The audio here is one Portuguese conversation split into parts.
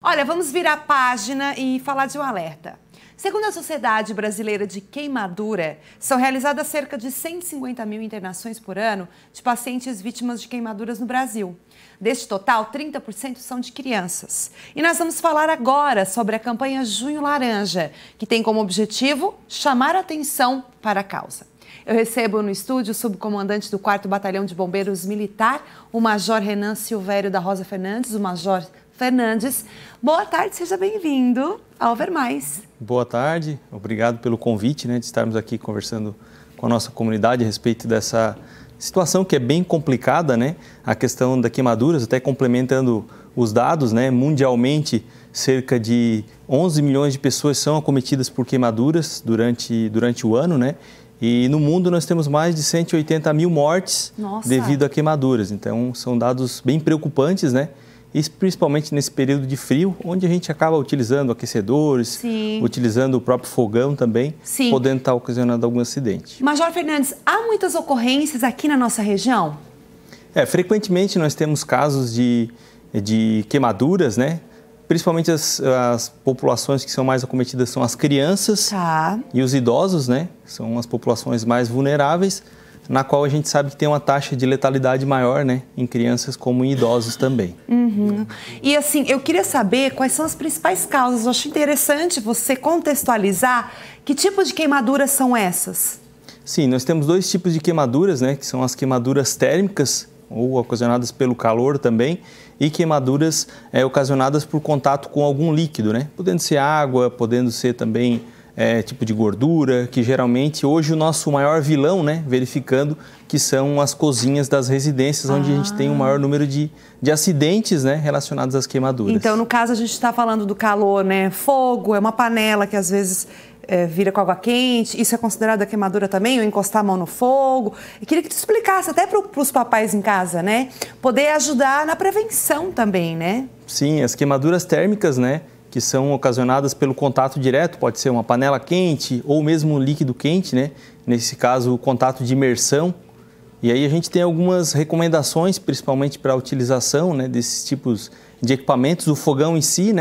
Olha, vamos virar a página e falar de um alerta. Segundo a Sociedade Brasileira de Queimadura, são realizadas cerca de 150 mil internações por ano de pacientes vítimas de queimaduras no Brasil. Deste total, 30% são de crianças. E nós vamos falar agora sobre a campanha Junho Laranja, que tem como objetivo chamar a atenção para a causa. Eu recebo no estúdio o subcomandante do 4º Batalhão de Bombeiros Militar, o Major Renan Silvério da Rosa Fernandes, o Major Fernandes. Boa tarde, seja bem-vindo ao Ver Mais. Boa tarde, obrigado pelo convite, de estarmos aqui conversando com a nossa comunidade a respeito dessa situação que é bem complicada, a questão das queimaduras, até complementando os dados, mundialmente cerca de 11 milhões de pessoas são acometidas por queimaduras durante o ano, E no mundo nós temos mais de 180 mil mortes devido a queimaduras, então são dados bem preocupantes, E principalmente nesse período de frio, onde a gente acaba utilizando aquecedores, utilizando o próprio fogão também, podendo estar ocasionando algum acidente. Major Fernandes, há muitas ocorrências aqui na nossa região? Frequentemente nós temos casos de queimaduras, Principalmente as populações que são mais acometidas são as crianças e os idosos, São as populações mais vulneráveis, na qual a gente sabe que tem uma taxa de letalidade maior, em crianças como em idosos também. E assim, eu queria saber quais são as principais causas. Eu acho interessante você contextualizar que tipo de queimaduras são essas. Sim, nós temos dois tipos de queimaduras, que são as queimaduras térmicas, ou ocasionadas pelo calor também, e queimaduras ocasionadas por contato com algum líquido, Podendo ser água, podendo ser também tipo de gordura, que geralmente hoje o nosso maior vilão, verificando que são as cozinhas das residências, onde a gente tem o maior número de acidentes, relacionados às queimaduras. Então, no caso, a gente está falando do calor, Fogo, é uma panela que às vezes vira com água quente, isso é considerado a queimadura também, ou encostar a mão no fogo. Eu queria que tu explicasse até para os papais em casa, Poder ajudar na prevenção também, Sim, as queimaduras térmicas, que são ocasionadas pelo contato direto, pode ser uma panela quente ou mesmo um líquido quente, Nesse caso, o contato de imersão. E aí a gente tem algumas recomendações, principalmente para a utilização desses tipos de equipamentos, o fogão em si,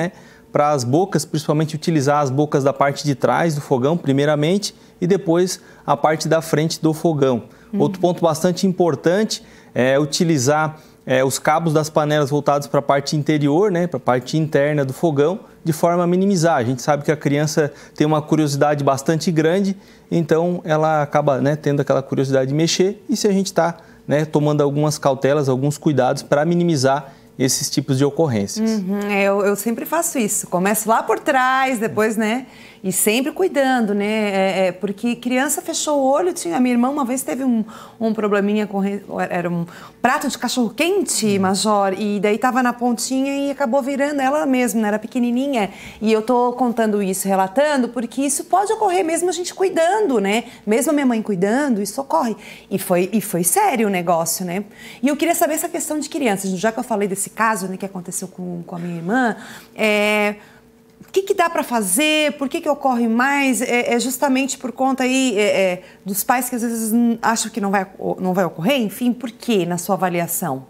para as bocas, principalmente utilizar as bocas da parte de trás do fogão, primeiramente, e depois a parte da frente do fogão. Outro ponto bastante importante é utilizar os cabos das panelas voltados para a parte interior, para a parte interna do fogão, de forma a minimizar. A gente sabe que a criança tem uma curiosidade bastante grande, então ela acaba tendo aquela curiosidade de mexer, e se a gente está tomando algumas cautelas, alguns cuidados para minimizar esses tipos de ocorrências. Eu sempre faço isso, começo lá por trás, depois, e sempre cuidando, porque criança fechou o olho, a minha irmã uma vez teve um probleminha era um prato de cachorro quente, Major, e daí tava na pontinha e acabou virando ela mesma, era pequenininha, e eu tô contando isso, relatando, porque isso pode ocorrer mesmo a gente cuidando, mesmo a minha mãe cuidando, isso ocorre, e foi sério o negócio, E eu queria saber essa questão de crianças, já que eu falei desse caso, que aconteceu com a minha irmã, o que dá para fazer? Por que ocorre mais? É justamente por conta aí dos pais que às vezes acham que não vai ocorrer? Enfim, por quê, na sua avaliação?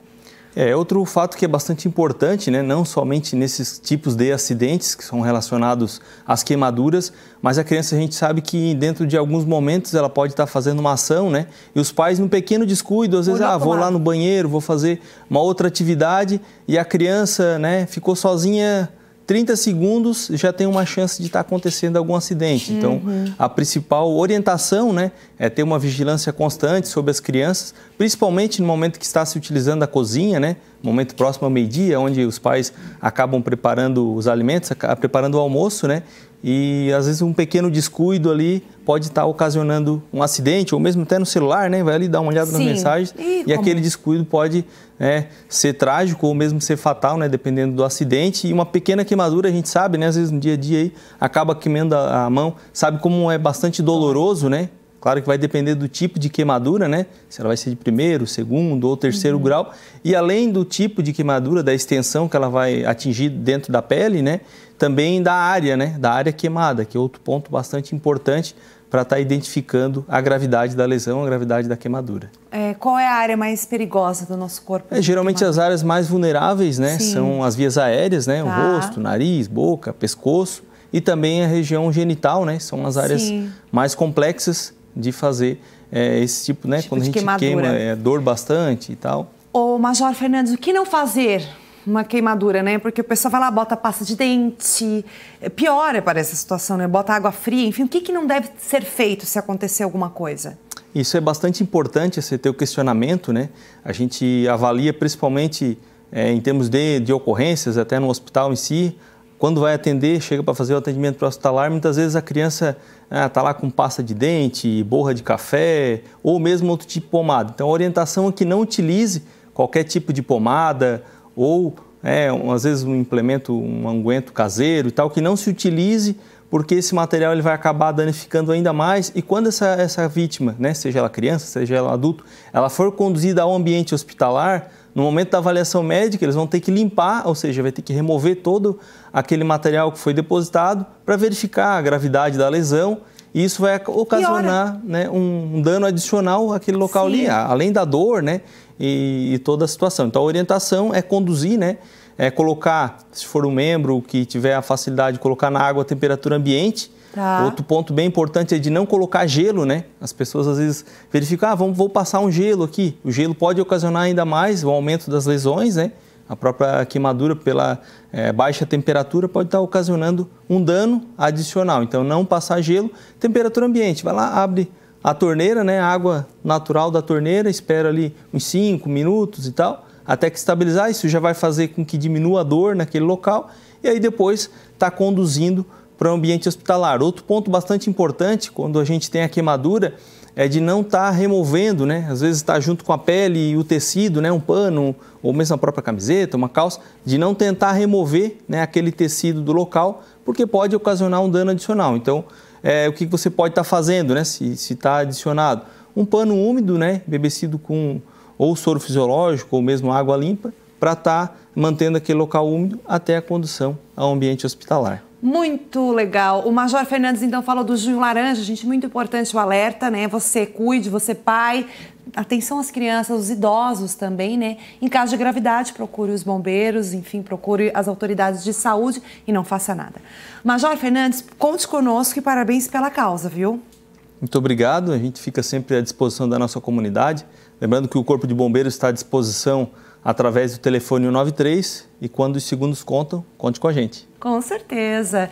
Outro fato que é bastante importante, não somente nesses tipos de acidentes que são relacionados às queimaduras, mas a criança, a gente sabe que dentro de alguns momentos ela pode estar fazendo uma ação, E os pais, num pequeno descuido, às vezes, vou lá no banheiro, vou fazer uma outra atividade, e a criança, ficou sozinha 30 segundos, já tem uma chance de estar acontecendo algum acidente. Então, a principal orientação, é ter uma vigilância constante sobre as crianças, principalmente no momento que está se utilizando a cozinha, momento próximo ao meio-dia, onde os pais acabam preparando os alimentos, preparando o almoço, E às vezes um pequeno descuido ali pode estar ocasionando um acidente, ou mesmo até no celular, vai ali dar uma olhada nas mensagens, e aquele descuido pode ser trágico ou mesmo ser fatal, dependendo do acidente. E uma pequena queimadura, a gente sabe, às vezes no dia a dia aí, acaba queimando a mão, sabe como é bastante doloroso, Claro que vai depender do tipo de queimadura, Se ela vai ser de primeiro, segundo ou terceiro grau. E além do tipo de queimadura, da extensão que ela vai atingir dentro da pele, também da área, da área queimada, que é outro ponto bastante importante para estar identificando a gravidade da lesão, a gravidade da queimadura. Qual é a área mais perigosa do nosso corpo? Geralmente as áreas mais vulneráveis, né, são as vias aéreas, né, o rosto, nariz, boca, pescoço e também a região genital, né, são as áreas mais complexas de fazer esse tipo, né, quando a gente queima, dor bastante e tal. Ô, Major Fernandes, o que não fazer uma queimadura, né? Porque o pessoal vai lá, bota pasta de dente, piora, parece a situação, né? Bota água fria, enfim, o que não deve ser feito se acontecer alguma coisa? Isso é bastante importante, você ter o questionamento, né? A gente avalia principalmente em termos de ocorrências, até no hospital em si, quando vai atender, chega para fazer o atendimento pré-hospitalar, muitas vezes a criança está lá com pasta de dente, borra de café ou mesmo outro tipo de pomada. Então a orientação é que não utilize qualquer tipo de pomada ou às vezes um implemento, um unguento caseiro e tal, que não se utilize, porque esse material ele vai acabar danificando ainda mais. E quando essa vítima, né, seja ela criança, seja ela adulto, ela for conduzida ao ambiente hospitalar, no momento da avaliação médica, eles vão ter que limpar, ou seja, vai ter que remover todo aquele material que foi depositado para verificar a gravidade da lesão. E isso vai ocasionar, né, um dano adicional àquele local ali, além da dor, né, e toda a situação. Então, a orientação é conduzir, né, colocar, se for um membro que tiver a facilidade de colocar na água a temperatura ambiente. Outro ponto bem importante é de não colocar gelo, né? As pessoas às vezes verificam, vou passar um gelo aqui. O gelo pode ocasionar ainda mais o aumento das lesões, né? A própria queimadura pela baixa temperatura pode estar ocasionando um dano adicional. Então, não passar gelo, temperatura ambiente. Vai lá, abre a torneira, né? A água natural da torneira, espera ali uns 5 minutos e tal, até que estabilizar. Isso já vai fazer com que diminua a dor naquele local e aí depois está conduzindo para o ambiente hospitalar. Outro ponto bastante importante quando a gente tem a queimadura é de não estar removendo, né? Às vezes está junto com a pele e o tecido, né? Um pano ou mesmo a própria camiseta, uma calça, de não tentar remover, né, aquele tecido do local, porque pode ocasionar um dano adicional. Então, o que você pode estar fazendo, né? Se está adicionado um pano úmido, né? Embebecido com ou soro fisiológico ou mesmo água limpa, para estar mantendo aquele local úmido até a condução ao ambiente hospitalar. Muito legal. O Major Fernandes, então, falou do Junho Laranja, gente, muito importante o alerta, né? Você cuide, você pai, atenção às crianças, os idosos também, né? Em caso de gravidade, procure os bombeiros, enfim, procure as autoridades de saúde e não faça nada. Major Fernandes, conte conosco e parabéns pela causa, viu? Muito obrigado, a gente fica sempre à disposição da nossa comunidade. Lembrando que o Corpo de Bombeiros está à disposição através do telefone 193 e quando os segundos contam, conte com a gente. Com certeza.